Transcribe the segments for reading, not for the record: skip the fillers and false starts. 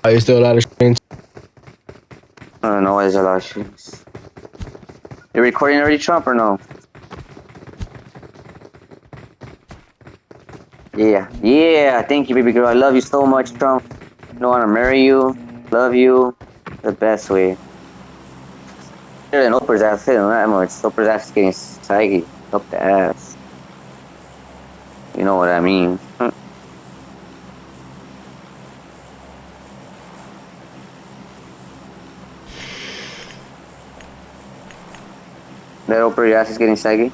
Are you still a lot of screens? I don't know why there's a lot of streams. You recording already, Trump, or no? Yeah. Yeah, thank you, baby girl. I love you so much, Trump. I want to marry you. Love you. The best way. Better than Oprah's ass, not that much. Oprah's ass is getting saggy. Up the ass. You know what I mean. That Oprah, your ass is getting saggy?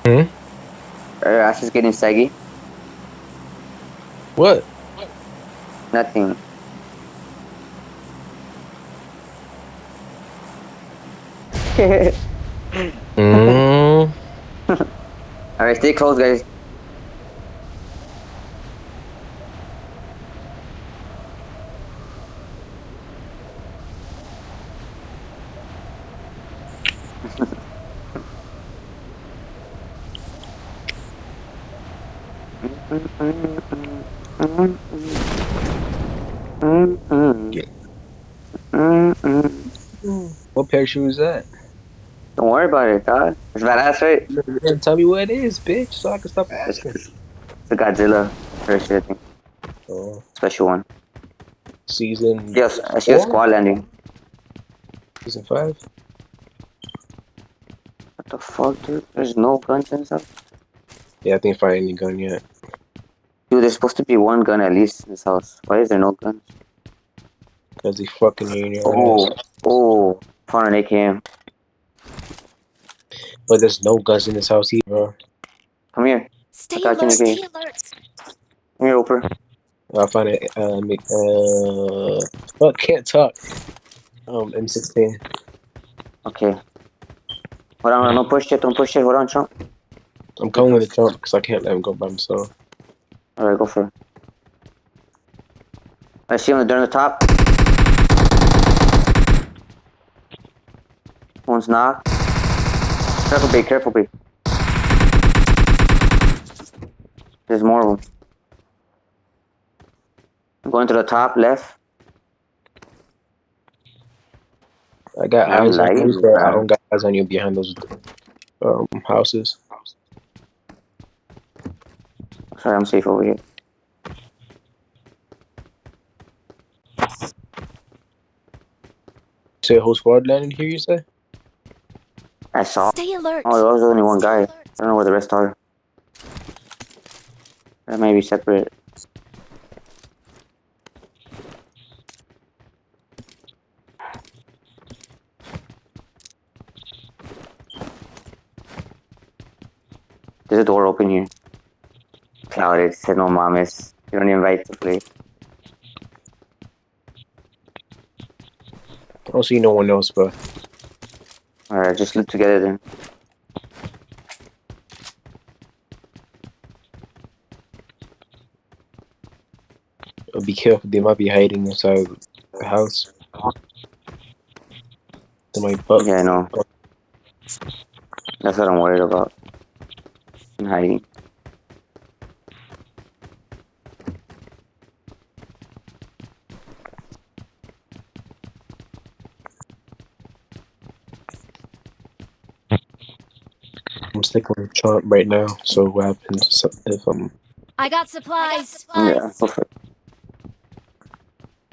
Hmm? Your ass is getting saggy? What? Nothing. Alright, stay close, guys. What picture was that? Don't worry about it, dog. It's badass, right? Man, tell me what it is, bitch, so I can stop asking. It's a Godzilla version, I think. Oh, Special one. season Yes, I see a 4? squad landing. Season 5? What the fuck, dude? There's no guns and stuff. Yeah, I think if I ain't any gun yet. Dude, there's supposed to be one gun at least in this house. Why is there no guns? Because he fucking in your Oh, ass. oh, found an AKM. But there's no guns in this house either, bro. Come here. Stay got you, alert. Nikki. Stay alert. Come here, Oprah. I find it, well, can't talk. M16. Okay. Hold on, don't push it, don't push it. Hold on, Trump. I'm coming with the jump because I can't let him go by himself. Alright, go for it. I see him, they're on the top. One's knocked. Careful, B, careful, B. There's more of them. I'm going to the top left. I got Man, eyes on lagging, you, but I man. don't got eyes on you behind those houses. Sorry, I'm safe over here. Say a whole squad landing here, you say? I saw. Stay alert. Oh, there was only one guy. I don't know where the rest are. That may be separate. There's a door open here. Clouded, said no mames. You don't invite to play. I don't see no one else, but Alright, just look together then. be careful. They might be hiding inside the house. They might buck. Yeah, I know. That's what I'm worried about. I'm hiding. I'm sticking with Trump right now. So what happens if I got supplies. Yeah, go for it.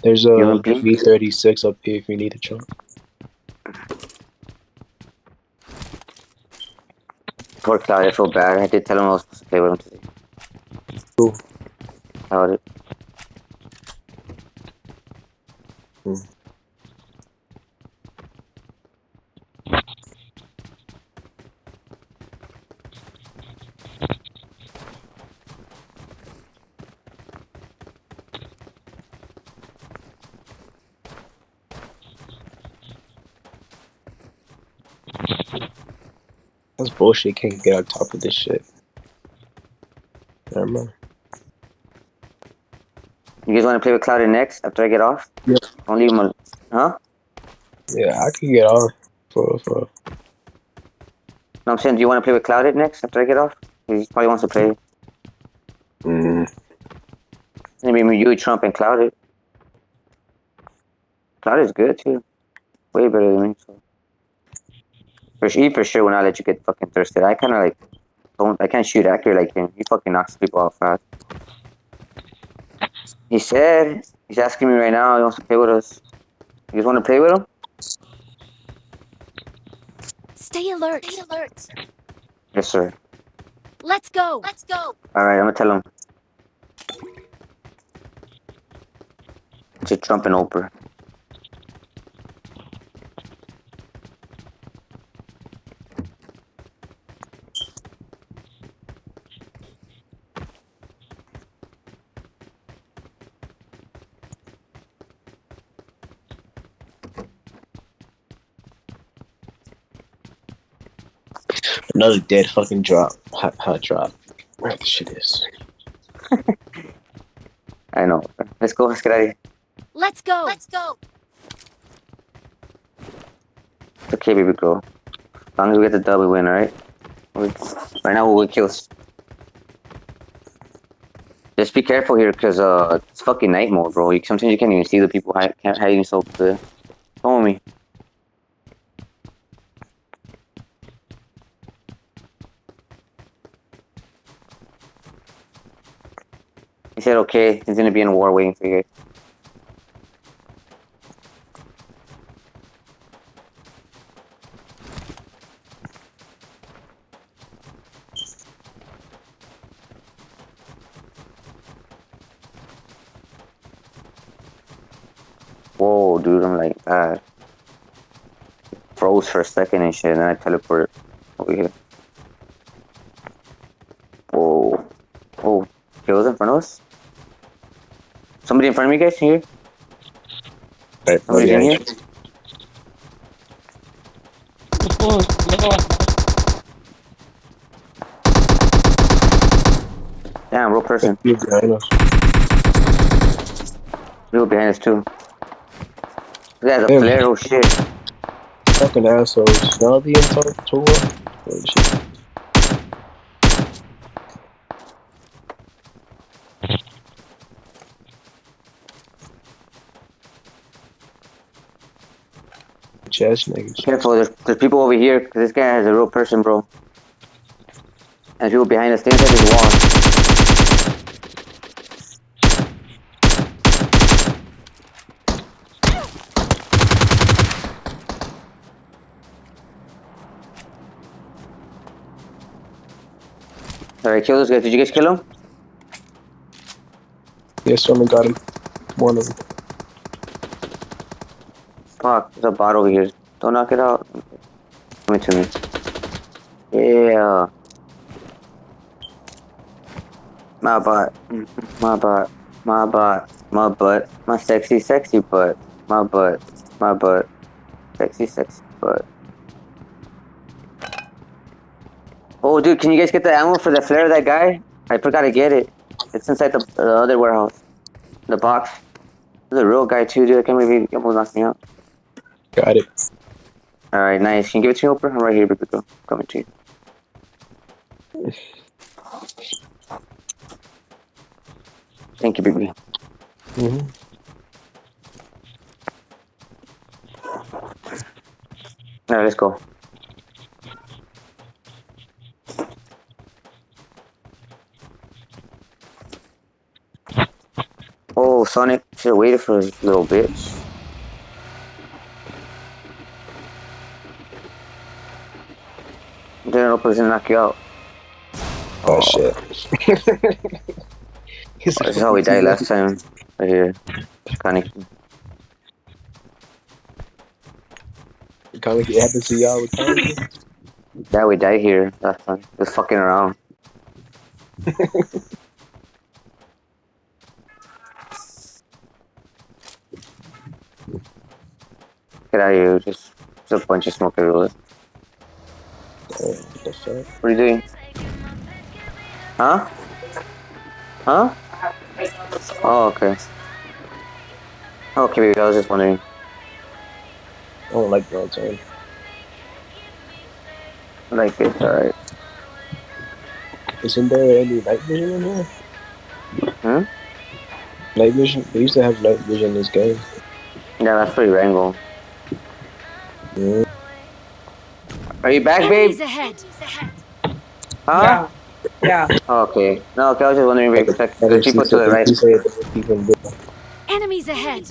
there's You a and Pete? V36 up here if you need a Trump. Poor Cloud, I feel bad. I did tell him I was supposed to play with him today. Cool. How'd it? That's bullshit. Can't get on top of this shit. Never mind. You guys want to play with Cloud next after I get off? Yeah. I'll leave him alone. Huh? Yeah, I can get off for. No, I'm saying, do you want to play with Cloud next after I get off? He probably wants to play. Mm. Maybe you, Trump, and Cloud. Cloud is good too. Way better than me. So. For sure will not let you get fucking thirsted. I kind of like don't. I can't shoot accurate like him. He fucking knocks people off fast. He said he's asking me right now. He wants to play with us. You guys want to play with him? Stay alert. Yes, sir. Let's go. All right, I'm gonna tell him. It's a Trump and Oprah. Another dead fucking drop. Hot drop. Where the shit is. I know. Let's go. Let's get out of here. Let's go. It's okay, baby girl. As long as we get the dub, we win, alright? Right now, we'll get kills. Just be careful here, because it's fucking night mode, bro. Sometimes you can't even see the people hiding so good. Come with me. He said, okay, he's gonna be in war waiting for you guys. Whoa, dude, I'm like, God. Froze for a second and shit, and then I teleported over here. Whoa. Oh, kills in front of us? Somebody in front of me, guys, here? Right, Somebody's in here? Damn, real person. You're behind us. Real behind us, too. This guy's a Damn. flare, oh shit. Fucking assholes. Now the entire tour. Holy shit. Chest niggas. Careful, there's people over here, because this guy has a real person, bro. There's people behind us, stay inside this wall. Alright, kill those guys. Did you guys kill him? Yeah, someone got him. One of them. Fuck, there's a bot over here. Don't knock it out. Come to me. Yeah. My butt. My butt. My butt. My butt. My sexy, sexy butt. My butt. My butt. Sexy, sexy butt. Oh, dude, can you guys get the ammo for the flare of that guy? I forgot to get it. It's inside the other warehouse. The box. There's a real guy, too, dude. I can't believe he almost knocked me out. Got it. Alright, nice. Can you give it to me, Oprah? I'm right here, baby girl. Coming to you. Thank you, baby. Mm-hmm. Alright, let's go. Oh, Sonic should have waited for his little bitch. Then Oprah's gonna knock you out. Oh, shit. This is how we died last time. Right here. Kind of it happens to y'all with Connie? Yeah, we died here last time. Just fucking around. Get out of here. Just a bunch of smoke everywhere. What are you doing? Huh? Huh? Oh, okay. Okay, baby, I was just wondering. I don't like that time. Like, it's alright. Isn't there any night vision in here? Hmm? Night vision? They used to have night vision in this game. Yeah, that's pretty Rango. Yeah. Are you back, babe? Enemies ahead. Huh? Yeah. Oh, okay. No, okay, I was just wondering, babe, because Let there's him see people to the something. right. He said there were people in there. Enemies ahead.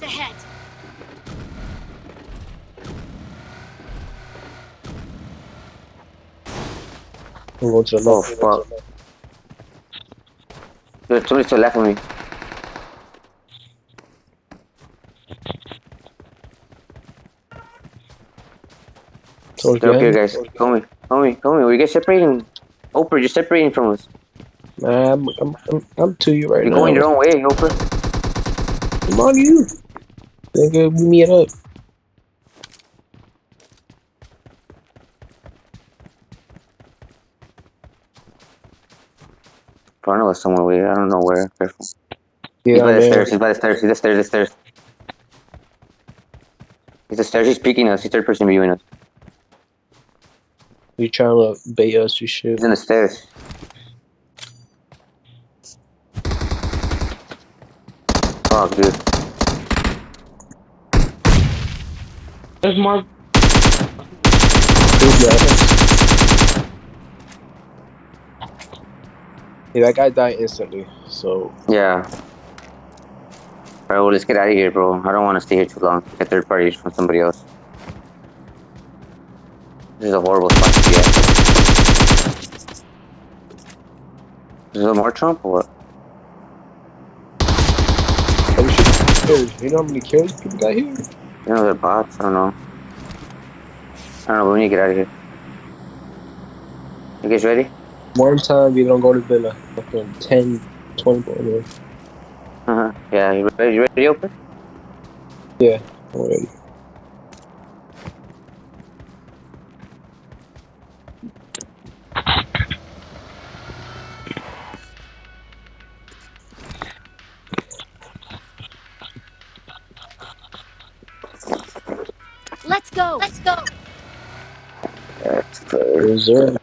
I'm going to the Oh, left. fuck. There's somebody to the left of me. Towards They're up behind here, me. guys. Come me. Come me. Come me. We get separating. Oprah, you're separating from us. Nah, I'm to you right You're now. going your own way, Oprah. Come on, you. Nigga, meet me up. Front of us somewhere. I don't know where. Careful. Get He's by down the there. stairs. He's by the stairs. He's the stairs. The stairs. He's the stairs. He's peeking us. He's third person viewing us. You trying to bait us or shit. He's in the stairs. Fuck, dude. There's more. Who's that? Yeah, that guy died instantly. So Yeah. Alright, well, let's get out of here, bro. I don't want to stay here too long. Get third parties from somebody else. This is a horrible spot to be at. Is there more Trump or what? we should kill. You know how many kills people got here? You know, they're bots. I don't know. But we need to get out of here. You guys ready? One time we don't go to Villa. Fucking 10, 20 more. Yeah, you ready, Open? Yeah, already. Let's go. That's fair. Reserve.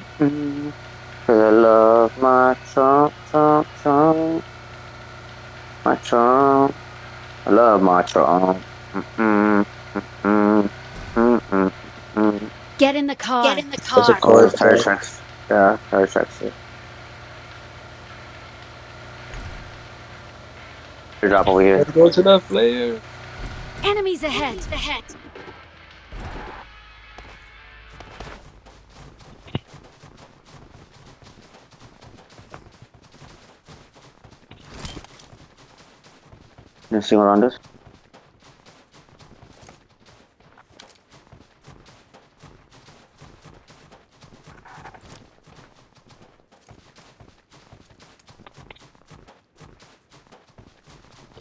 Cause I love my Trump. My Trump. I love my Trump. Get in the car. That's a Oh, car. there's tire tracks. Yeah, tire tracks here. Drop over here. Let's go to the flare. Enemies ahead. Anything around us?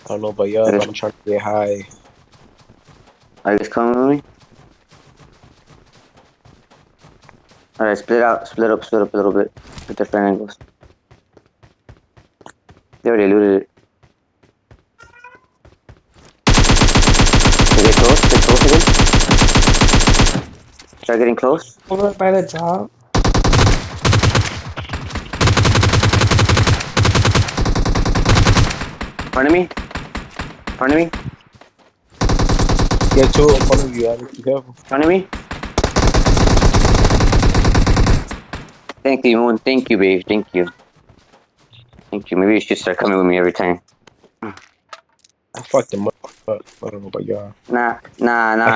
I don't know about y'all, but I'm trying to get high. Are you guys coming with me? Alright, split up a little bit. With different angles. They already looted it. Get close again. Start getting close. Over by the top. Front of me. Get two in front of you, Alex. Be careful. Front of me. Thank you, Moon. Thank you, babe. Thank you. Maybe you should start coming with me every time. I fucked them up. I don't know about y'all. Nah,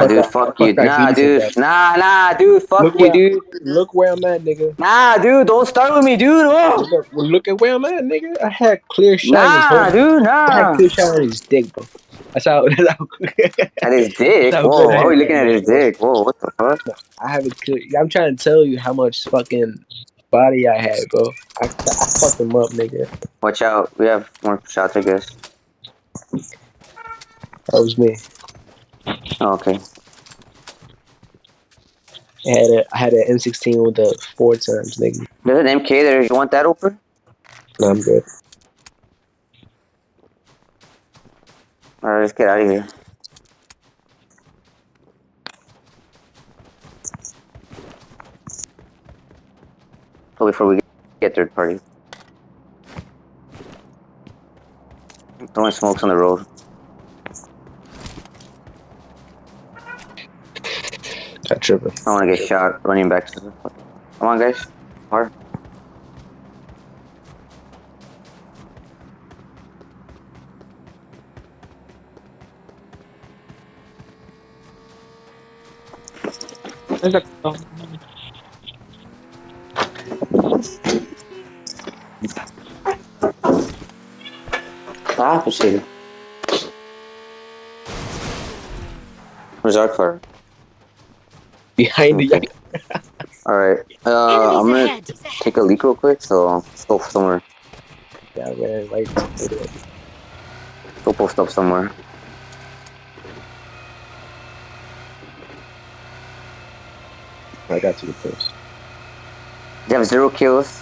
dude. Fuck I you. fucked that Venus with that. Nah, dude. Fuck you, dude. Look where I'm at, nigga. Nah, dude. Don't start with me, dude. Oh. Look at where I'm at, nigga. I had clear shot in his Nah, home. dude. I had Nah. clear shot on his dick, bro. That's how At his dick? That's how Whoa, good I why are we had looking that at his bro. dick? Whoa, what the fuck? I have it clear. I'm trying to tell you how much fucking body I had, bro. I fucked him up, nigga. Watch out. We have more shots, I guess. That was me. Oh, okay. I had an M16 with the 4 times, nigga. There's an MK there. You want that, Oprah? No, I'm good. Alright, let's get out of here. wait before we get third party. Throwing smokes on the road. That tripping. I want to get shot running back. Come on, guys. Hard. There's a Ah, shit. Where's our car? Behind the Okay. Alright. Enemies I'm gonna ahead. take a leak real quick, so let's go somewhere. yeah, man. Like, Go post up somewhere. I got to the first. You have 0 kills?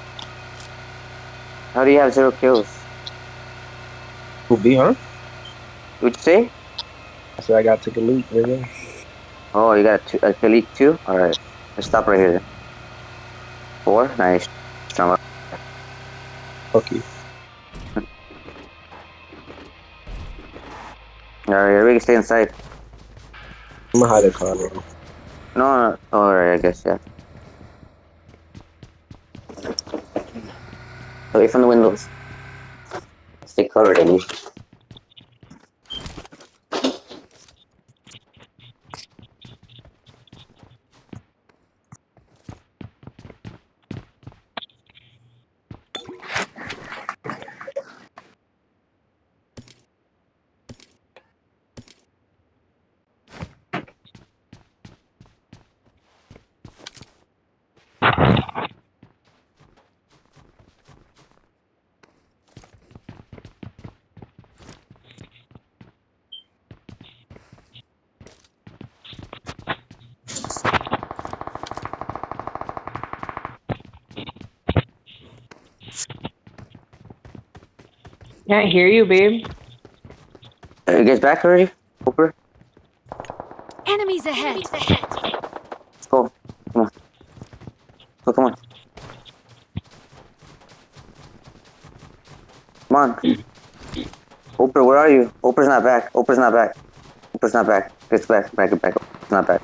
How do you have 0 kills? Who be, huh? What'd you say? I said I got to take a leak, nigga. Oh, you got a leak too? Alright. Let's stop right here. 4? Nice. Strong. Fuck you. Alright, we can stay inside. I'm gonna hide the car, man. No. Alright, I guess, yeah. Away from the windows. Stay covered, I mean. can't hear you, babe. You guys back already? Hooper? Enemies ahead. Let's go. Come on. Come on. Come on. Hooper, where are you? Hooper's not back. Hooper's not back. Hooper's not back. It's back. It's not back.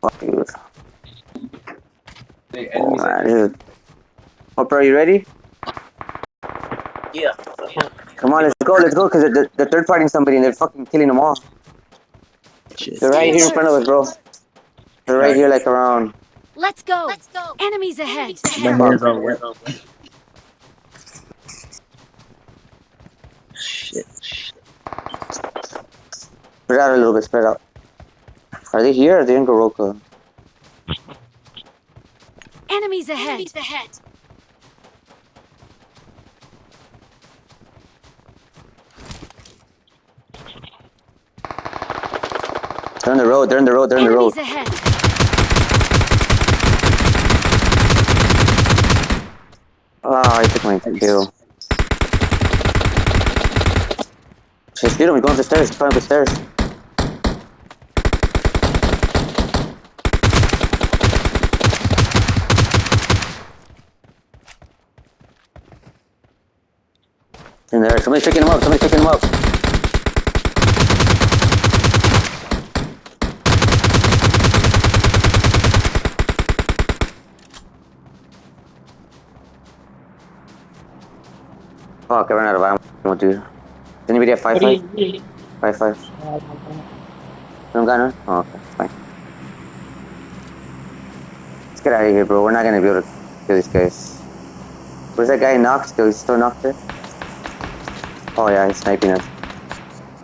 Fuck you. Oh man, dude. Hooper, are you ready? Yeah. Come on, let's go, because they're third partying somebody and they're fucking killing them all. Shit. They're right here in front of us, bro. They're right here, like around. Let's go. Enemies ahead. My hands are wet. Shit. Spread out a little bit, spread out. Are they here or are they in Goroka? Enemies ahead. They're on the road, Enemies ahead. Oh, I took my kill. Just shoot him, he's going up the stairs, he's going up the stairs. In there, somebody's picking him up. Fuck, I ran out of ammo, dude. Does anybody have 5.5? 5.5. No gun, huh? Oh, okay, fine. Let's get out of here, bro. We're not gonna be able to kill these guys. Where's that guy knocked? Still, he's still knocked there? Oh yeah, he's sniping us.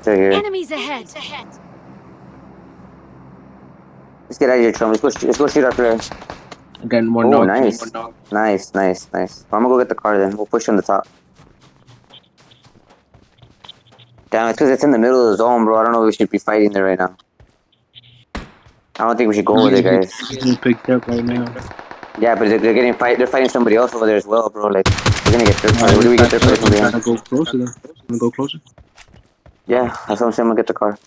They're here. Enemies ahead. Let's get out of here, Trump. Let's go shoot our player. Again, one Oh, knock. nice. Nice. I'm gonna go get the car then. We'll push on the top. Damn, it's because it's in the middle of the zone, bro. I don't know if we should be fighting there right now. I don't think we should go over there, guys. Getting picked up right now. Yeah, but they're fighting somebody else over there as well, bro. Like, we're gonna get third party. What do we get third party from I'm behind? trying to go closer then. I'm gonna go closer. Yeah, that's what I'm saying. I'm gonna get the car.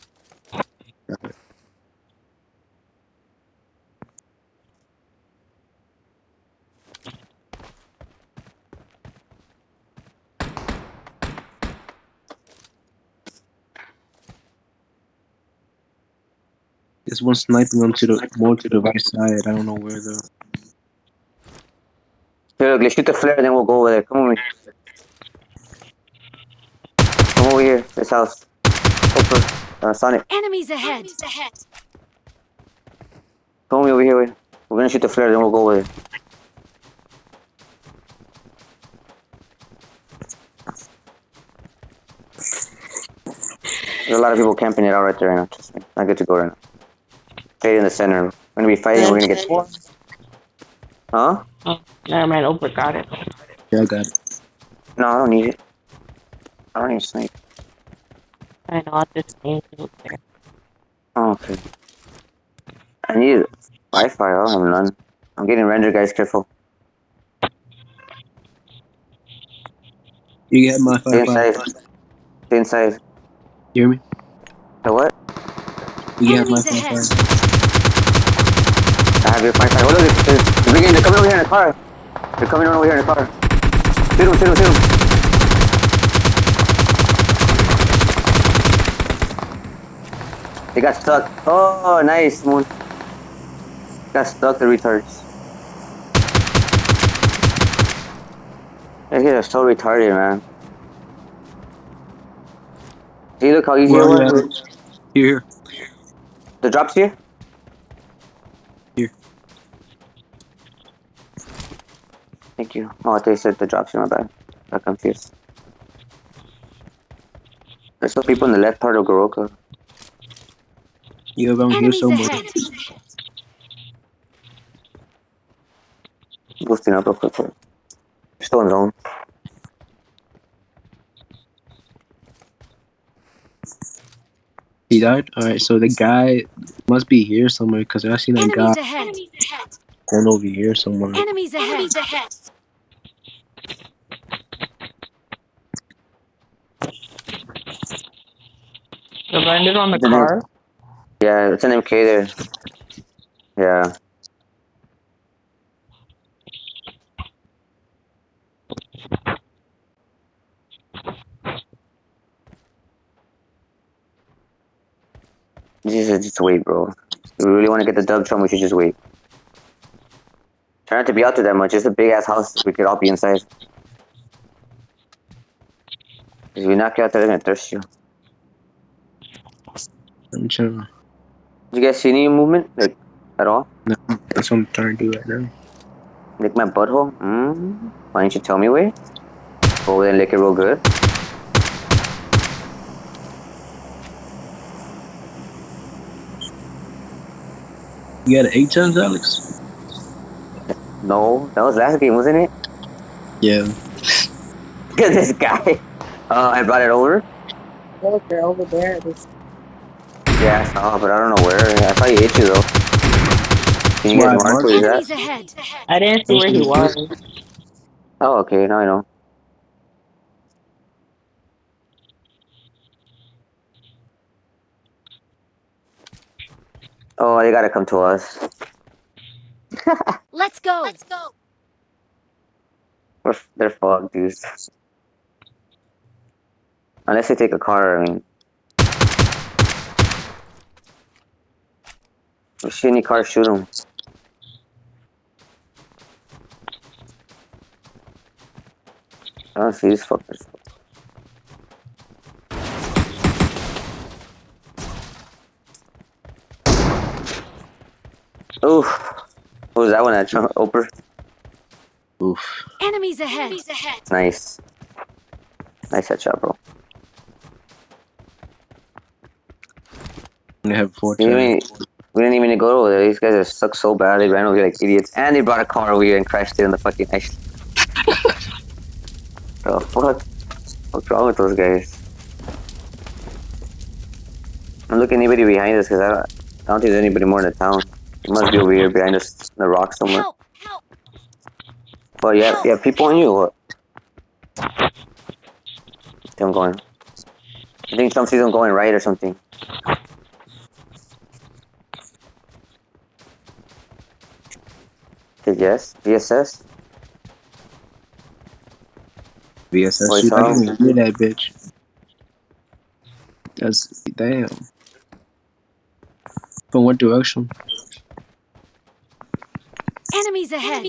There's one sniping them to the more to the right side. I don't know where though. Here, look, let's shoot the flare, then we'll go over there. Come on, come over here. This house. Open. Sonic. Enemies ahead. Come over here. Wait. We're gonna shoot the flare, then we'll go over there. There's a lot of people camping it out right there right now. Trust me. Not good to go right now. Stay in the center. We're gonna be fighting. We're gonna get. Huh? Oh, never mind. Oprah got it. Yeah, I got it. No, I don't need it. I don't need a snipe. I know. I'll just change it there. Oh, okay. I need Wi-Fi. I don't have none. I'm getting rendered, guys. Careful. You get my Stay 5-5. inside. Stay inside. You hear me? The what? You get my Enemies ahead. 5-5. I have your Wi-Fi. Oh, look, they're coming over here in a car. They're coming over here in a car. Shoot him, shoot him, shoot him. They got stuck. Oh, nice, Moon. Got stuck, the retards. These guys are so retarded, man. See, look how easy it Where was. are you at? Here. The drops here? Here. Thank you. Oh, they said the drops here, my bad. I'm confused. There's some people in the left part of Goroka. You around here Enemies somewhere. ahead. Boosting up real quick. Still in zone. He died? Alright, so the guy must be here somewhere because I seen that guy Enemies ahead. going over here somewhere. Enemies ahead. The landed on the car. Yeah, it's an MK there. Yeah. Just wait, bro. If we really want to get the dub trum, we should just wait. Try not to be out there that much. It's a big ass house. We could all be inside. If we knock you out there, they're gonna thirst you. I'm trying. Did you guys see any movement? Like, at all? No, that's what I'm trying to do right now. Lick my butthole? Why didn't you tell me, wait? Go over there and lick it real good. You got an 8 times, Alex? No, that was last game, wasn't it? Yeah. Look at this guy. I brought it over. Look, they're over there. Yeah, I saw, but I don't know where. I saw you hit you though. Can you guys mark where he's Enemies at? ahead. I didn't see where he was. Oh, okay, now I know. Oh, they gotta come to us. Let's go. They're fucked, dudes. Unless they take a car, I mean. If you see any car, shoot them. I don't see these fuckers. Oof. What was that one at? Oprah? Oof. Enemies ahead. Nice. Nice headshot, bro. I'm gonna have 4 We didn't, times. even, we didn't even go over there. These guys are suck so bad. They ran over here like idiots. And they brought a car over here and crashed it in the fucking ice. The fuck? What's wrong with those guys? I'm looking anybody behind us because I don't think there's anybody more in the town. It must be over here behind us in the rock somewhere. Help. But yeah, people on you or what? See them going. I think some see them going right or something. Yes, VSS. VSS Boy, shoot. I Tom. didn't even hear that bitch. That's damn. From what direction? Enemies ahead.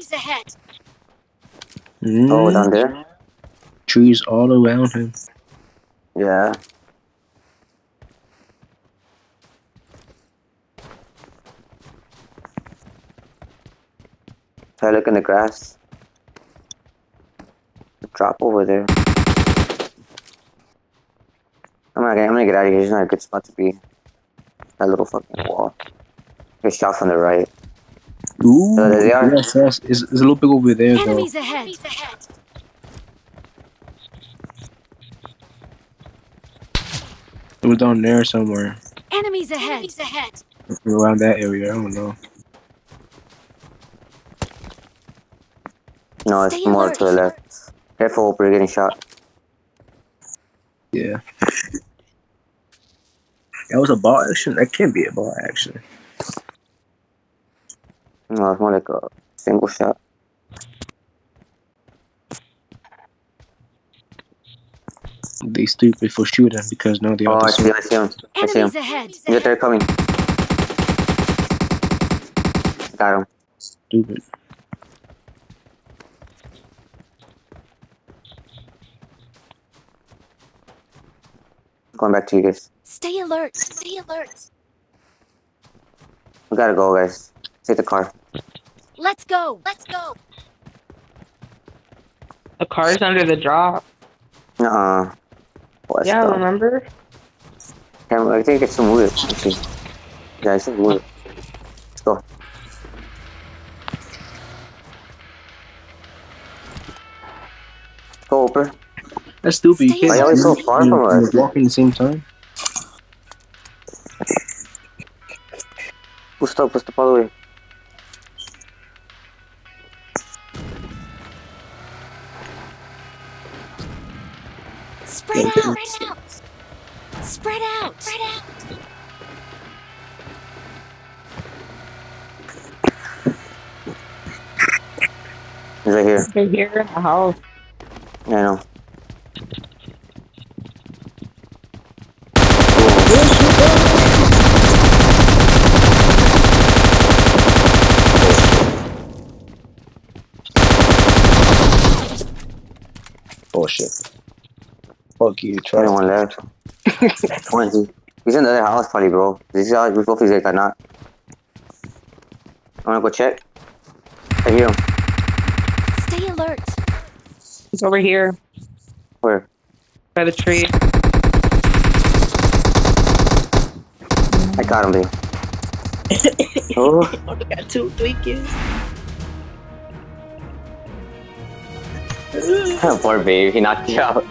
Oh, down Mm, there? trees all around him. Yeah. Try to look in the grass. Drop over there. I'm gonna get out of here. It's not a good spot to be. That little fucking wall. Get shot from the right. Ooh, So there they are. yes. It's a little bit over there though. Enemies ahead. It was down there somewhere. Enemies ahead. Around that area, I don't know. No, it's Stay more alert. to the left. Careful, Hooper, you're getting shot. Yeah. That was a ball action? That can't be a ball action. No, it's more like a single shot. They stupid for shooting because now they Oh, have I to see him. I see him. Enemies ahead. Yeah, they're coming. Got him. stupid. Going back to you guys. Stay alert. We gotta go, guys. Take the car. Let's go. The car's under the drop. What's Yeah, up? remember? I think it's some wood, actually. Yeah, it's some wood. Let's go. Go, Hooper. That's stupid. You Stay can't Why are you so far from us? walk at the same time. Boost up all the way. Spread out. Spread out. He's right here. They're here in the house. Yeah, I know. Oh shit. Fuck you, try. 21 left. 20. He's in the other house, probably, bro. This is how we both like that, not. I wanna go check. I hear him. Stay alert. He's over here Where? by the tree. I got him, babe. Oh, I got 2-3 kills. poor babe. He knocked you out.